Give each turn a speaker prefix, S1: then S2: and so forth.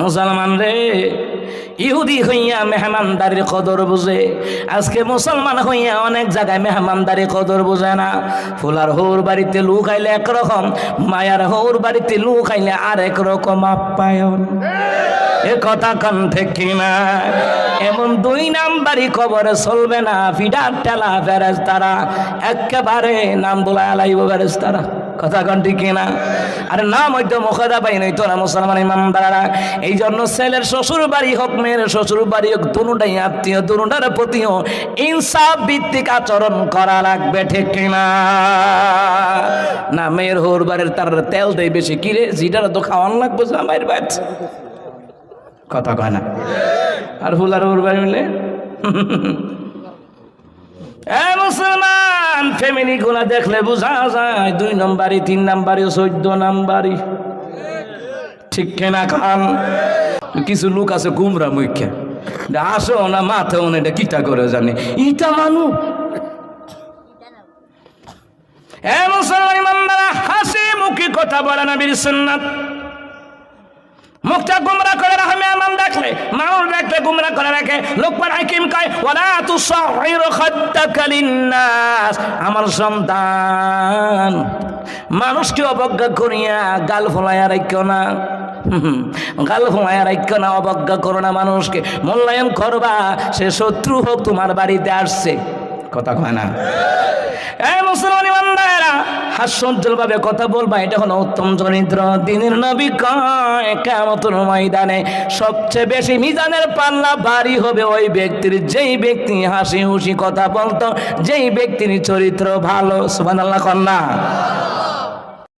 S1: মুসলমান রে, ইহুদি হইয়া মেহমানদারির কদর বুঝে, আজকে মুসলমান হইয়া অনেক জায়গায় মেহমানদারি কদর বুঝে না। ফুলার হৌর বাড়িতে লু খাইলে একরকম, মায়ার হৌর বাড়িতে লু খাইলে আরেক রকম আপ্যায়ন। এ কথা কান ঠিক কিনা? এমন দুই নাম্বারই খবরে চলবে না। ফিডার টেলা ফেরেশতারা একেবারে নাম বলা আলাইব ফেরেশতারা। কথা কান ঠিক কিনা? আরে নাম হয়তো মুখদা পাই নাই তোরা মুসলমান ইমানদাররা। এই জন্য ছেলের শ্বশুর বাড়ি হোক, মেয়ের শ্বশুর বাড়ি হোক, দুটাই আত্মীয়, দুটার প্রতিও ইনসাফ ভিত্তিক আচরণ করা লাগবে, ঠিক কিনা? না মেয়ের হৌর বাড়ির তার তেল দেয় বেশি, কিরে জিটার তো খাওয়ান লাগবে জামাইয়ের বাড়ি। কথা কয় না? আর ফুলার ওর বাড়ি মিলে মুসলমান ফ্যামিলি গুলা দেখলে বোঝা যায় 2 নম্বরই, 3 নম্বরই, 14 নম্বরই, ঠিক কেনা খান? কিছু লোক আছে গুমরা মুখ্যা, আসো না মাথা ওনে এটা কিটা করে জানে ইটা মানু। মুসলমান ইমানদাররা হাসি মুখে কথা বলে নবীর সুন্নাত, মুখটা গুমরা করে রাখে। মেহমান দেখলে, মানুষ দেখলে গুমরা করে রাখে। লোকমান হাকিম কয় ওয়ালা তুসাইর খাদ্দাকা লিন্নাস, আমার সন্তান মানুষকে অবজ্ঞা করিয়া গাল ফলাইয়া রাখিও না, গাল ফলাইয়া রাখিও না, অবজ্ঞা করো না। মানুষকে মূল্যায়ন করবা, সে শত্রু হোক তোমার বাড়িতে আসছে। কথা কয় না? মুসলমান ইমানদাররা হাস্যোজ্জ্বল ভাবে কথা বলবা, এটা হলো উত্তম চরিত্র। দিনের নবী কয় কিয়ামতের ময়দানে সবচেয়ে বেশি মিজানের পাল্লা ভারী হবে ওই ব্যক্তির, যেই ব্যক্তি হাসি খুশি কথা বলতো, যেই ব্যক্তির চরিত্র ভালো। সুবহানাল্লাহ কন্যা।